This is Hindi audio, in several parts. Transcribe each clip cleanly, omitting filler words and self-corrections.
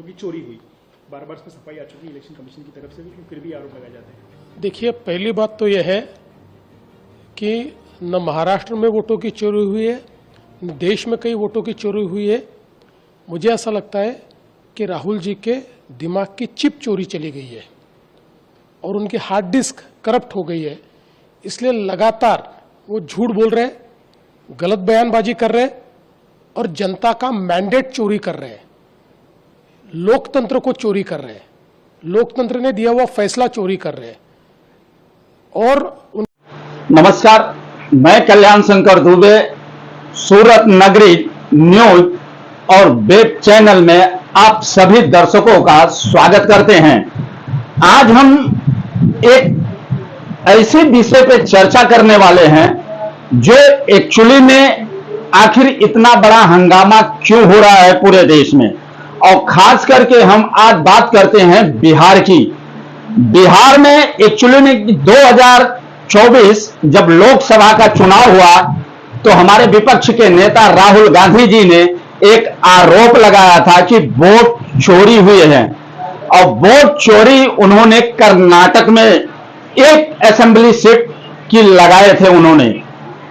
की चोरी हुई, बार बार इसमें सफाई आ चुकी है इलेक्शन कमीशन की तरफ से भी, फिर भी आरोप लगाए जाते हैं। देखिए, पहली बात तो यह है कि न महाराष्ट्र में वोटों की चोरी हुई है, न देश में कई वोटों की चोरी हुई है। मुझे ऐसा लगता है कि राहुल जी के दिमाग की चिप चोरी चली गई है और उनकी हार्ड डिस्क करप्ट हो गई है। इसलिए लगातार वो झूठ बोल रहे हैं, गलत बयानबाजी कर रहे हैं और जनता का मैंडेट चोरी कर रहे हैं, लोकतंत्र को चोरी कर रहे हैं, लोकतंत्र ने दिया हुआ फैसला चोरी कर रहे हैं। और नमस्कार, मैं कल्याण शंकर दुबे सूरत नगरी न्यूज और वेब चैनल में आप सभी दर्शकों का स्वागत करते हैं। आज हम एक ऐसे विषय पे चर्चा करने वाले हैं जो एक्चुअली में आखिर इतना बड़ा हंगामा क्यों हो रहा है पूरे देश में, और खास करके हम आज बात करते हैं बिहार की। बिहार में एक्चुअली में 2024 जब लोकसभा का चुनाव हुआ तो हमारे विपक्ष के नेता राहुल गांधी जी ने एक आरोप लगाया था कि वोट चोरी हुई है, और वोट चोरी उन्होंने कर्नाटक में एक असेंबली सीट की लगाए थे उन्होंने।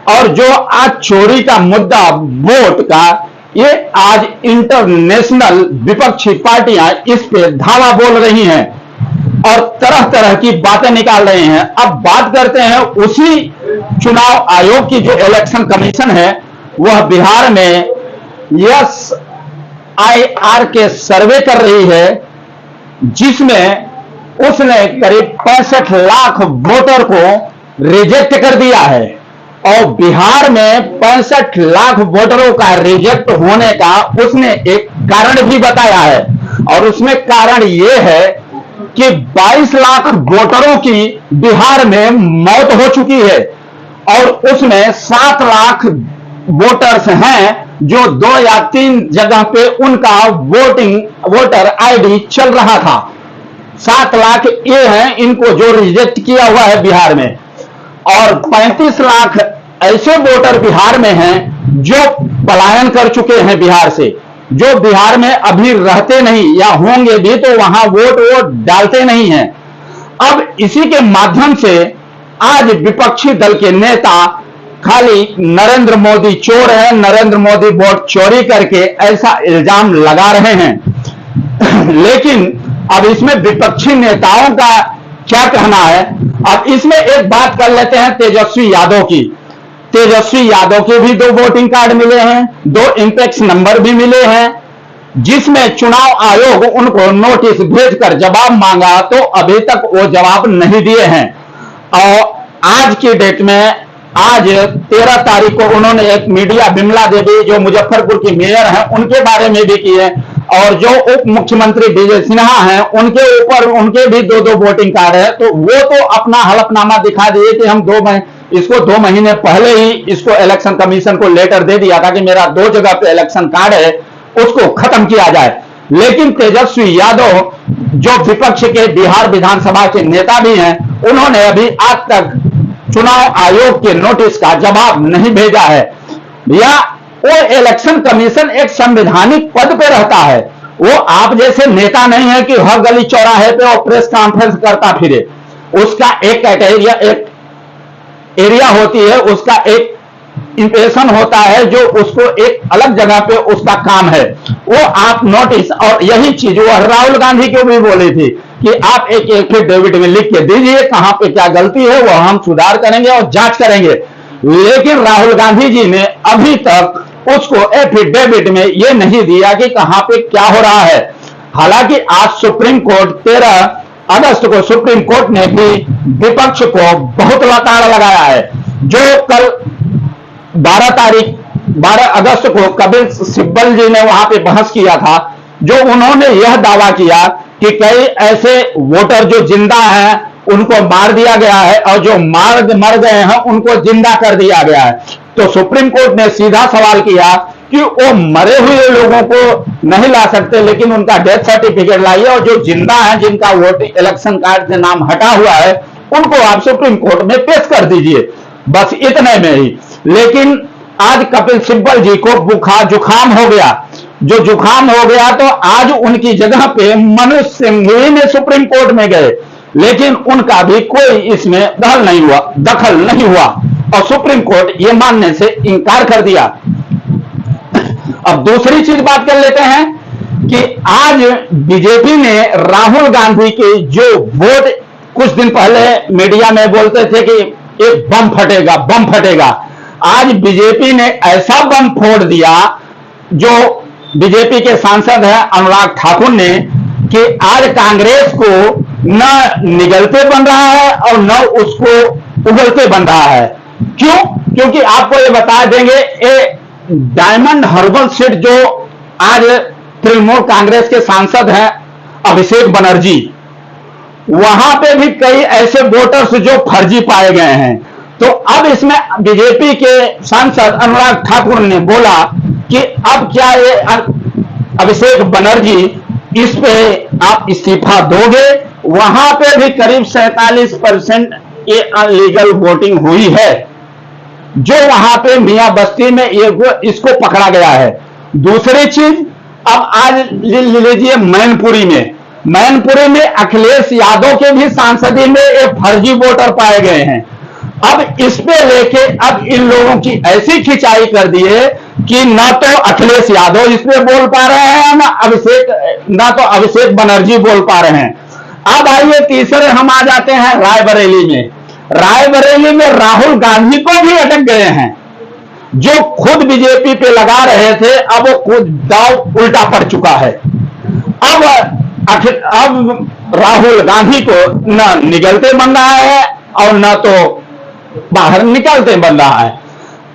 और जो आज चोरी का मुद्दा वोट का, ये आज इंटरनेशनल विपक्षी पार्टियां इस पे धावा बोल रही हैं और तरह तरह की बातें निकाल रहे हैं। अब बात करते हैं उसी चुनाव आयोग की जो इलेक्शन कमीशन है, वह बिहार में SIR के सर्वे कर रही है, जिसमें उसने करीब 65 लाख वोटर को रिजेक्ट कर दिया है। और बिहार में 65 लाख वोटरों का रिजेक्ट होने का उसने एक कारण भी बताया है, और उसमें कारण यह है कि 22 लाख वोटरों की बिहार में मौत हो चुकी है, और उसमें 7 लाख वोटर्स हैं जो 2 या 3 जगह पे उनका वोटर आईडी चल रहा था। 7 लाख ये हैं इनको जो रिजेक्ट किया हुआ है बिहार में, और 35 लाख ऐसे वोटर बिहार में हैं जो पलायन कर चुके हैं बिहार से, जो बिहार में अभी रहते नहीं या होंगे भी तो वहां वोट डालते नहीं हैं। अब इसी के माध्यम से आज विपक्षी दल के नेता खाली नरेंद्र मोदी चोर है, नरेंद्र मोदी वोट चोरी करके ऐसा इल्जाम लगा रहे हैं। लेकिन अब इसमें विपक्षी नेताओं का क्या कहना है, अब इसमें एक बात कर लेते हैं तेजस्वी यादव की। तेजस्वी यादव के भी 2 वोटिंग कार्ड मिले हैं, 2 इंपेक्स नंबर भी मिले हैं, जिसमें चुनाव आयोग उनको नोटिस भेजकर जवाब मांगा तो अभी तक वो जवाब नहीं दिए हैं। और आज की डेट में आज 13 तारीख को उन्होंने एक मीडिया, बिमला देवी जो मुजफ्फरपुर की मेयर हैं, उनके बारे में भी किए, और जो उप मुख्यमंत्री विजय सिन्हा हैं उनके ऊपर उनके भी 2 वोटिंग कार्ड है। तो वो तो अपना हलफनामा दिखा दिए कि हम 2 महीने पहले ही इसको इलेक्शन कमीशन को लेटर दे दिया था कि मेरा 2 जगह पे इलेक्शन कार्ड है, उसको खत्म किया जाए। लेकिन तेजस्वी यादव जो विपक्ष के बिहार विधानसभा के नेता भी हैं, उन्होंने अभी आज तक चुनाव आयोग के नोटिस का जवाब नहीं भेजा है। या वो इलेक्शन कमीशन एक संवैधानिक पद पे रहता है, वो आप जैसे नेता नहीं है कि हर गली चौराहे पे वो प्रेस कॉन्फ्रेंस करता फिरे। उसका एक कैटेगरी, एक एरिया होती है, उसका एक इंप्रेशन होता है जो उसको एक अलग जगह पे उसका काम है, वो आप नोटिस। और यही चीज वो राहुल गांधी को भी बोली थी कि आप एक एफिडेविट में लिख के दीजिए कहां पे क्या गलती है, वो हम सुधार करेंगे और जांच करेंगे। लेकिन राहुल गांधी जी ने अभी तक उसको एफिडेविट में ये नहीं दिया कि कहां पे क्या हो रहा है। हालांकि आज सुप्रीम कोर्ट 13 अगस्त को सुप्रीम कोर्ट ने भी विपक्ष को बहुत लताड़ लगाया है। जो कल 12 अगस्त को कपिल सिब्बल जी ने वहां पे बहस किया था, जो उन्होंने यह दावा किया कि कई ऐसे वोटर जो जिंदा हैं उनको मार दिया गया है, और जो मर गए हैं उनको जिंदा कर दिया गया है। तो सुप्रीम कोर्ट ने सीधा सवाल किया कि वो मरे हुए लोगों को नहीं ला सकते, लेकिन उनका डेथ सर्टिफिकेट लाइए, और जो जिंदा है जिनका वोटिंग इलेक्शन कार्ड से नाम हटा हुआ है उनको आप सुप्रीम कोर्ट में पेश कर दीजिए, बस इतने में ही। लेकिन आज कपिल सिब्बल जी को बुखार जुकाम हो गया, जो जुकाम हो गया तो आज उनकी जगह पे मनोज सिंघवी ने सुप्रीम कोर्ट में गए, लेकिन उनका भी कोई इसमें दखल नहीं हुआ और सुप्रीम कोर्ट ये मानने से इनकार कर दिया। अब दूसरी चीज बात कर लेते हैं कि आज बीजेपी ने राहुल गांधी के जो वोट कुछ दिन पहले मीडिया में बोलते थे कि एक बम फटेगा, आज बीजेपी ने ऐसा बम फोड़ दिया, जो बीजेपी के सांसद हैं अनुराग ठाकुर ने, कि आज कांग्रेस को न निगलते बन रहा है और न उसको उगलते बन रहा है। क्यों? क्योंकि आपको ये बता देंगे, डायमंड हर्बल सीट जो आज तृणमूल कांग्रेस के सांसद हैं अभिषेक बनर्जी, वहां पे भी कई ऐसे वोटर्स जो फर्जी पाए गए हैं। तो अब इसमें बीजेपी के सांसद अनुराग ठाकुर ने बोला कि अब क्या ये अभिषेक बनर्जी, इस पे आप इस्तीफा दोगे? वहां पे भी करीब 47% ये अनलीगल वोटिंग हुई है, जो वहां पे मियां बस्ती में इसको पकड़ा गया है। दूसरी चीज, अब आज लीजिए मैनपुरी में अखिलेश यादव के भी सांसदी में एक फर्जी वोटर पाए गए हैं। अब इस पे लेके अब इन लोगों की ऐसी खिंचाई कर दी है कि ना तो अखिलेश यादव इस पे बोल पा रहे हैं, ना तो अभिषेक बनर्जी बोल पा रहे हैं। अब आइए तीसरे हम आ जाते हैं रायबरेली में राहुल गांधी को भी अटक गए हैं, जो खुद बीजेपी पे लगा रहे थे, अब वो खुद दांव उल्टा पड़ चुका है। अब राहुल गांधी को न निगलते बन रहा है और न तो बाहर निकलते बन रहा है।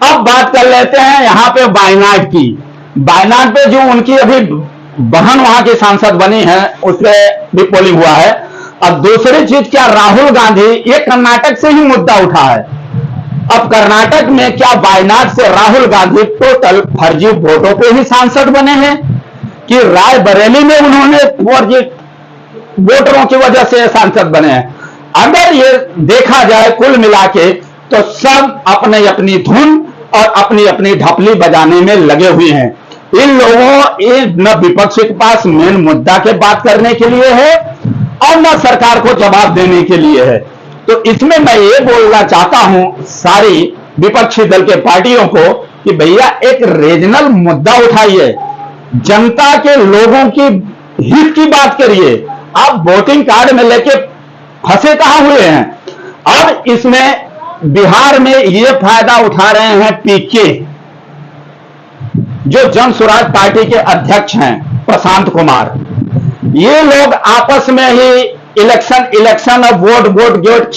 अब बात कर लेते हैं यहां पे वायनाड की। वायनाड पे जो उनकी अभी बहन वहां की सांसद बनी है, उस पर भी पोलिंग हुआ है। अब दूसरी चीज, क्या राहुल गांधी, ये कर्नाटक से ही मुद्दा उठा है। अब कर्नाटक में क्या वायनाड से राहुल गांधी टोटल फर्जी वोटों पे ही सांसद बने हैं, कि रायबरेली में उन्होंने फर्जी वोटरों की वजह से सांसद बने हैं? अगर ये देखा जाए कुल मिला के, तो सब अपने अपनी धुन और अपनी अपनी ढपली बजाने में लगे हुए हैं। इन लोगों न विपक्ष के पास मेन मुद्दा के बात करने के लिए है और न सरकार को जवाब देने के लिए है। तो इसमें मैं ये बोलना चाहता हूं सारी विपक्षी दल के पार्टियों को कि भैया एक रीजनल मुद्दा उठाइए, जनता के लोगों की हित की बात करिए। आप वोटिंग कार्ड में लेके फंसे कहां हुए हैं? अब इसमें बिहार में ये फायदा उठा रहे हैं पीके, जो जन स्वराज पार्टी के अध्यक्ष हैं प्रशांत कुमार। ये लोग आपस में ही इलेक्शन और वोट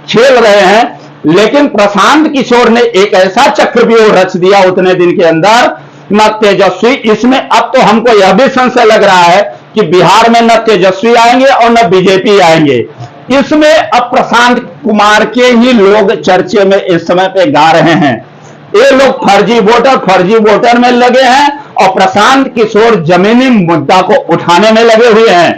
खेल रहे हैं, लेकिन प्रशांत किशोर ने एक ऐसा चक्रव्यूह रच दिया उतने दिन के अंदर, न तेजस्वी, इसमें अब तो हमको यह भी संशय लग रहा है कि बिहार में न तेजस्वी आएंगे और न बीजेपी आएंगे। इसमें अब प्रशांत कुमार के ही लोग चर्चे में इस समय पे गा रहे हैं। ये लोग फर्जी वोटर में लगे हैं और प्रशांत किशोर जमीनी मुद्दा को उठाने में लगे हुए हैं।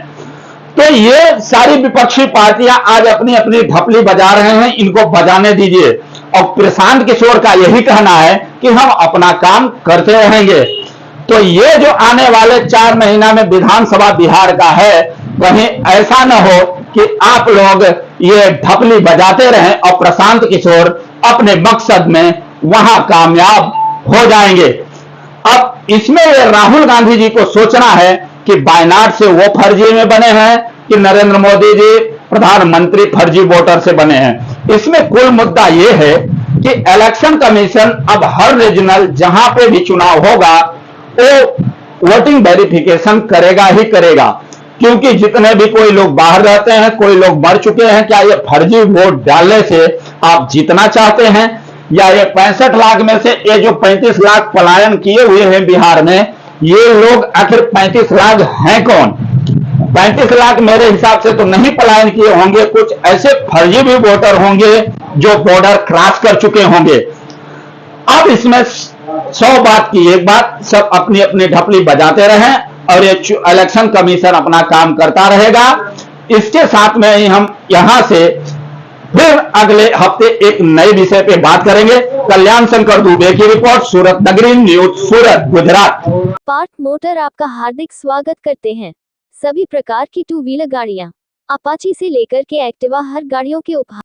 तो ये सारी विपक्षी पार्टियां आज अपनी अपनी ढपली बजा रहे हैं, इनको बजाने दीजिए। और प्रशांत किशोर का यही कहना है कि हम अपना काम करते रहेंगे। तो ये जो आने वाले 4 महीना में विधानसभा बिहार का है, कहीं ऐसा न हो कि आप लोग ये ढपली बजाते रहें और प्रशांत किशोर अपने मकसद में वहां कामयाब हो जाएंगे। अब इसमें ये राहुल गांधी जी को सोचना है कि वायनाड से वो फर्जी में बने हैं कि नरेंद्र मोदी जी प्रधानमंत्री फर्जी वोटर से बने हैं। इसमें कुल मुद्दा ये है कि इलेक्शन कमीशन अब हर रीजनल जहां पे भी चुनाव होगा वो वोटिंग वेरिफिकेशन करेगा ही करेगा, क्योंकि जितने भी कोई लोग बाहर रहते हैं, कोई लोग मर चुके हैं, क्या ये फर्जी वोट डालने से आप जीतना चाहते हैं? या ये 65 लाख में से ये जो 35 लाख पलायन किए हुए हैं बिहार में, ये लोग आखिर 35 लाख हैं कौन? 35 लाख मेरे हिसाब से तो नहीं पलायन किए होंगे, कुछ ऐसे फर्जी भी वोटर होंगे जो बॉर्डर क्रॉस कर चुके होंगे। अब इसमें 100 बात की एक बात, सब अपनी अपनी ढपली बजाते रहें और ये इलेक्शन कमीशन अपना काम करता रहेगा। इसके साथ में ही हम यहां से फिर अगले हफ्ते एक नए विषय पे बात करेंगे। कल्याण शंकर दुबे की रिपोर्ट, सूरत नगरी न्यूज, सूरत, गुजरात। पार्थ मोटर आपका हार्दिक स्वागत करते हैं। सभी प्रकार की टू व्हीलर गाड़ियां, अपाची से लेकर के एक्टिवा, हर गाड़ियों के उपहार